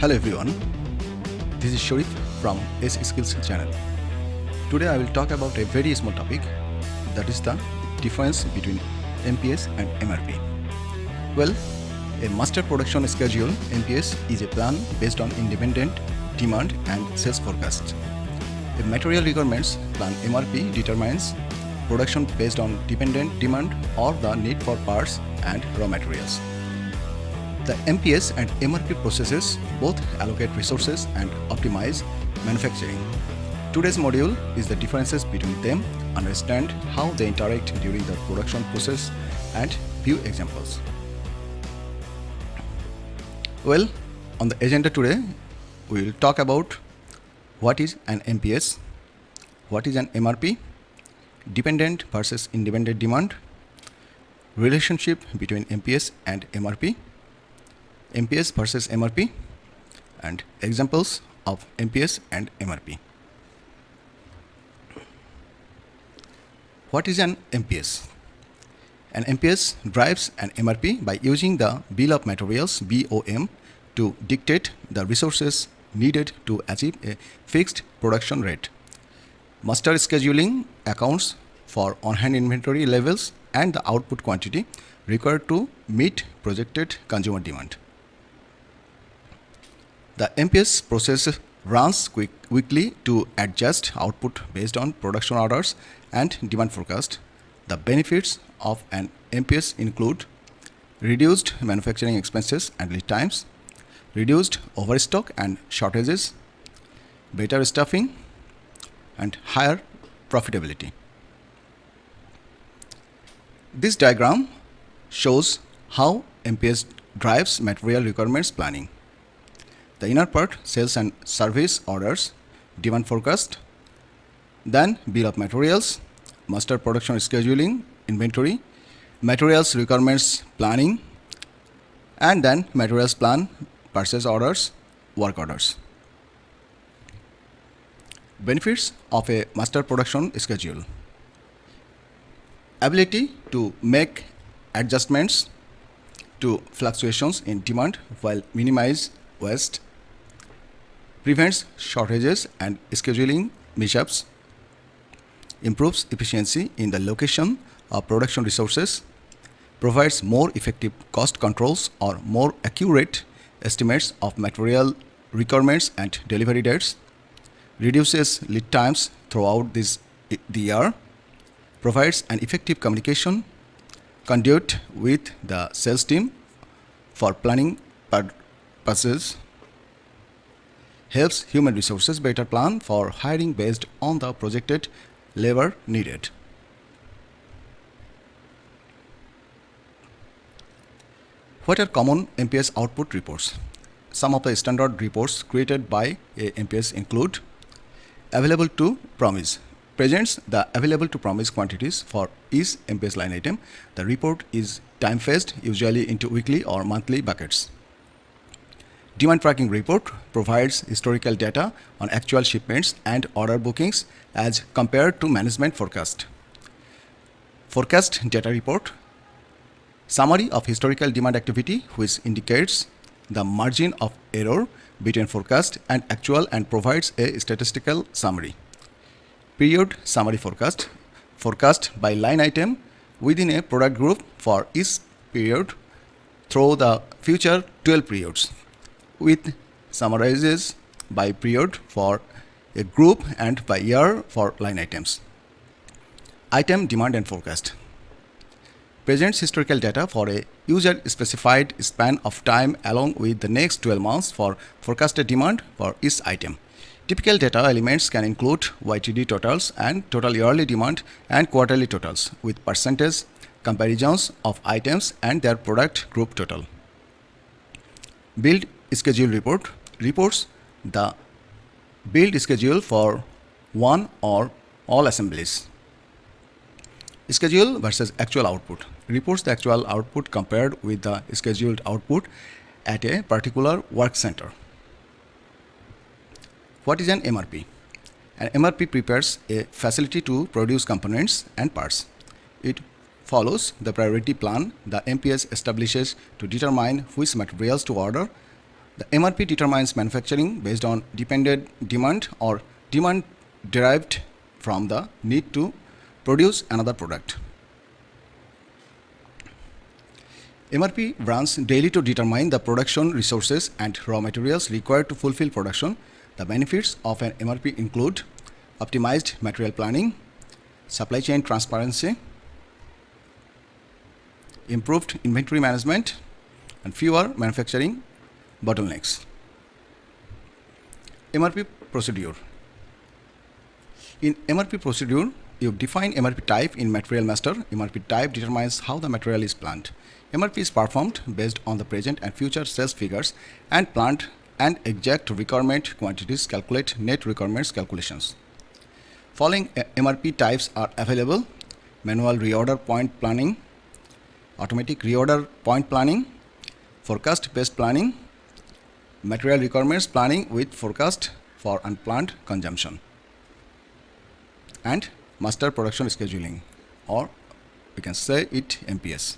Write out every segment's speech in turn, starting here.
Hello everyone, this is Sharif from S Skills channel. Today I will talk about a very small topic, that is the difference between MPS and MRP. Well, a master production schedule MPS is a plan based on independent demand and sales forecast. A material requirements plan MRP determines production based on dependent demand or the need for parts and raw materials. The MPS and MRP processes both allocate resources and optimize manufacturing. Today's module is the differences between them, understand how they interact during the production process, and few examples. Well, on the agenda today, we will talk about what is an MPS, what is an MRP, dependent versus independent demand, relationship between MPS and MRP, MPS versus MRP, and examples of MPS and MRP. What is an MPS? An MPS drives an MRP by using the Bill of Materials (BOM) to dictate the resources needed to achieve a fixed production rate. Master scheduling accounts for on-hand inventory levels and the output quantity required to meet projected consumer demand. The MPS process runs weekly to adjust output based on production orders and demand forecast. The benefits of an MPS include reduced manufacturing expenses and lead times, reduced overstock and shortages, better staffing, and higher profitability. This diagram shows how MPS drives material requirements planning. The inner part, sales and service orders, demand forecast, then bill of materials, master production scheduling, inventory, materials requirements planning, and then materials plan, purchase orders, work orders. Benefits of a master production schedule: ability to make adjustments to fluctuations in demand while minimize waste, prevents shortages and scheduling mishaps, improves efficiency in the location of production resources, provides more effective cost controls or more accurate estimates of material requirements and delivery dates, reduces lead times throughout the year, provides an effective communication conduit with the sales team for planning purposes, helps human resources better plan for hiring based on the projected labor needed. What are common MPS output reports? Some of the standard reports created by a MPS include available to promise. Presents the available to promise quantities for each MPS line item. The report is time-phased, usually into weekly or monthly buckets. Demand tracking report provides historical data on actual shipments and order bookings as compared to management forecast. Forecast data report, summary of historical demand activity which indicates the margin of error between forecast and actual and provides a statistical summary. Period summary forecast, forecast by line item within a product group for each period through the future 12 periods, with summarizes by period for a group and by year for line items. Item demand and forecast presents historical data for a user specified span of time along with the next 12 months for forecasted demand for each item. Typical data elements can include YTD totals and total yearly demand and quarterly totals with percentage comparisons of items and their product group total. Build schedule report reports the build schedule for one or all assemblies. Schedule versus actual output reports the actual output compared with the scheduled output at a particular work center. What is an MRP? An MRP prepares a facility to produce components and parts. It follows the priority plan the MPS establishes to determine which materials to order The MRP determines manufacturing based on dependent demand or demand derived from the need to produce another product. MRP runs daily to determine the production resources and raw materials required to fulfill production. The benefits of an MRP include optimized material planning, supply chain transparency, improved inventory management, and fewer manufacturing bottlenecks. MRP procedure. In MRP procedure, you define MRP type in material master. MRP type determines how the material is planned. MRP is performed based on the present and future sales figures and plant and exact requirement quantities calculate net requirements calculations. Following MRP types are available: manual reorder point planning, automatic reorder point planning, forecast-based planning, material requirements planning with forecast for unplanned consumption, and master production scheduling, or we can say it MPS.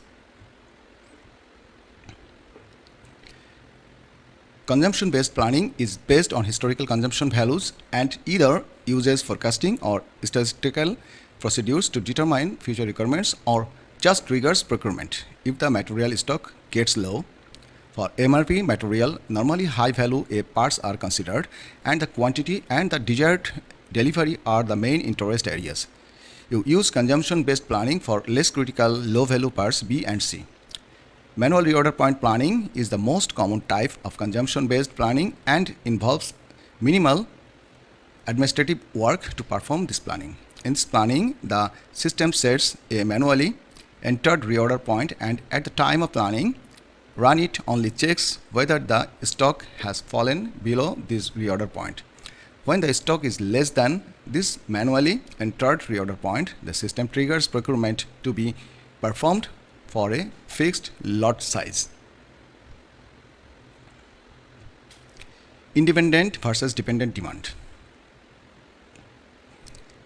Consumption-based planning is based on historical consumption values and either uses forecasting or statistical procedures to determine future requirements or just triggers procurement if the material stock gets low. For MRP material, normally high-value A parts are considered, and the quantity and the desired delivery are the main interest areas. You use consumption-based planning for less critical low-value parts B and C. Manual reorder point planning is the most common type of consumption-based planning and involves minimal administrative work to perform this planning. In this planning, the system sets a manually entered reorder point and at the time of planning, run it only checks whether the stock has fallen below this reorder point. When the stock is less than this manually entered reorder point, the system triggers procurement to be performed for a fixed lot size. Independent versus dependent demand.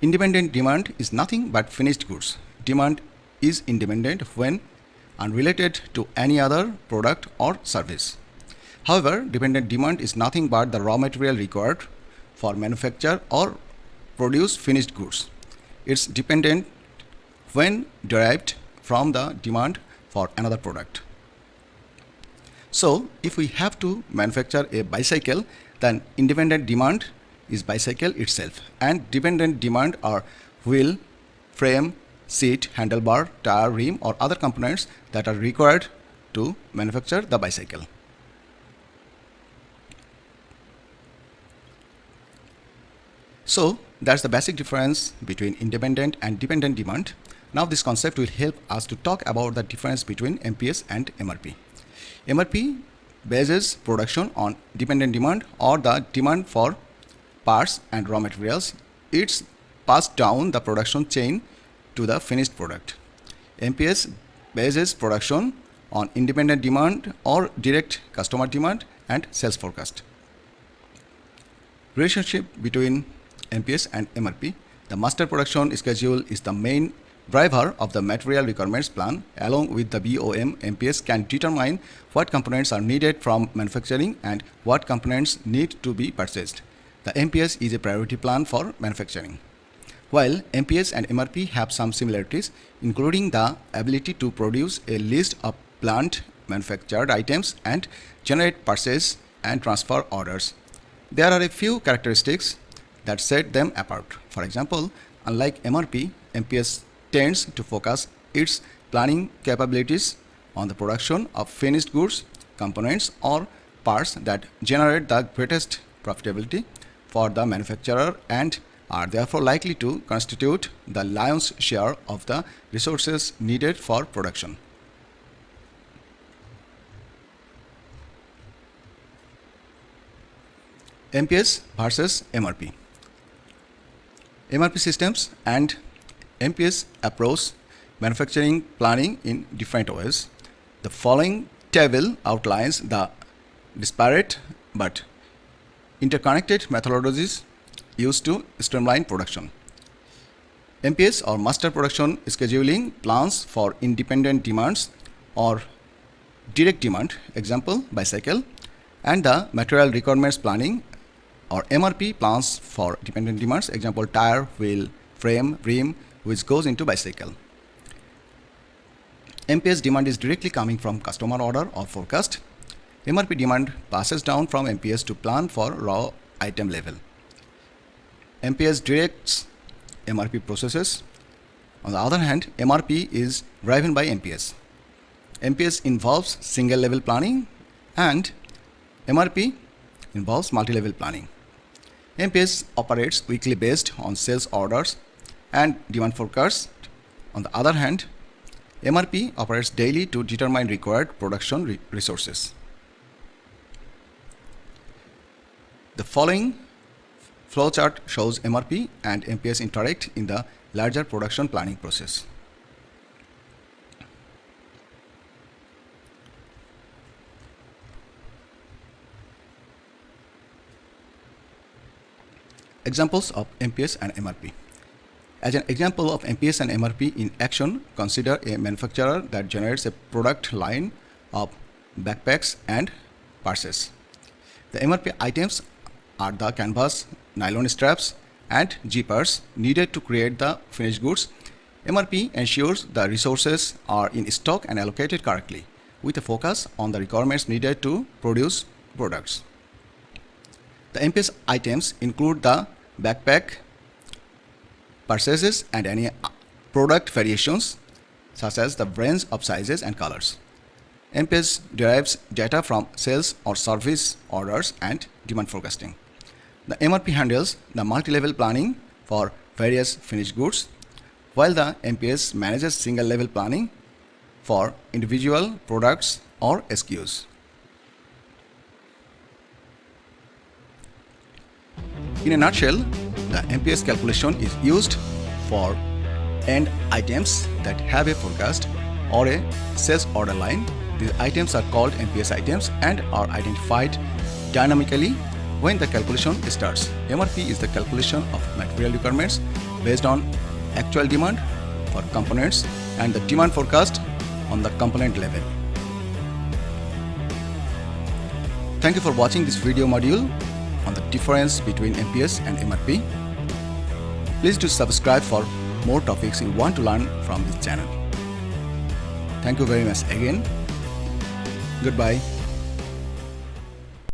Independent demand is nothing but finished goods. Demand is independent when unrelated to any other product or service. However, dependent demand is nothing but the raw material required for manufacture or produce finished goods. It's dependent when derived from the demand for another product. So, if we have to manufacture a bicycle, then independent demand is bicycle itself, and dependent demand are wheel, frame, seat, handlebar, tire, rim, or other components that are required to manufacture the bicycle. So, that's the basic difference between independent and dependent demand. Now this concept will help us to talk about the difference between MPS and MRP. MRP bases production on dependent demand or the demand for parts and raw materials. It's passed down the production chain to the finished product. MPS bases production on independent demand or direct customer demand and sales forecast. Relationship between MPS and MRP. The master production schedule is the main driver of the material requirements plan. Along with the BOM, MPS can determine what components are needed from manufacturing and what components need to be purchased. The MPS is a priority plan for manufacturing. While MPS and MRP have some similarities, including the ability to produce a list of planned manufactured items and generate purchase and transfer orders, there are a few characteristics that set them apart. For example, unlike MRP, MPS tends to focus its planning capabilities on the production of finished goods, components, or parts that generate the greatest profitability for the manufacturer and are therefore likely to constitute the lion's share of the resources needed for production. MPS versus MRP. MRP systems and MPS approach manufacturing planning in different ways. The following table outlines the disparate but interconnected methodologies used to streamline production. MPS or master production scheduling plans for independent demands or direct demand, example bicycle, And the material requirements planning or MRP plans for dependent demands, example tire, wheel, frame, rim, which goes into bicycle. MPS demand is directly coming from customer order or forecast. MRP demand passes down from MPS to plan for raw item level. MPS directs MRP processes. On the other hand, MRP is driven by MPS. MPS involves single level planning and MRP involves multi-level planning. MPS operates weekly based on sales orders and demand forecasts. On the other hand, MRP operates daily to determine required production resources. The following flowchart shows MRP and MPS interact in the larger production planning process. Examples of MPS and MRP. As an example of MPS and MRP in action, consider a manufacturer that generates a product line of backpacks and purses. The MRP items are the canvas, nylon straps, and zippers needed to create the finished goods. MRP ensures the resources are in stock and allocated correctly, with a focus on the requirements needed to produce products. The MPS items include the backpack, purchases, and any product variations such as the range of sizes and colors. MPS derives data from sales or service orders and demand forecasting. The MRP handles the multi-level planning for various finished goods, while the MPS manages single-level planning for individual products or SKUs. In a nutshell, the MPS calculation is used for end items that have a forecast or a sales order line. These items are called MPS items and are identified dynamically when the calculation starts. MRP is the calculation of material requirements based on actual demand for components and the demand forecast on the component level. Thank you for watching this video module on the difference between MPS and MRP. Please do subscribe for more topics you want to learn from this channel. Thank you very much again. Goodbye.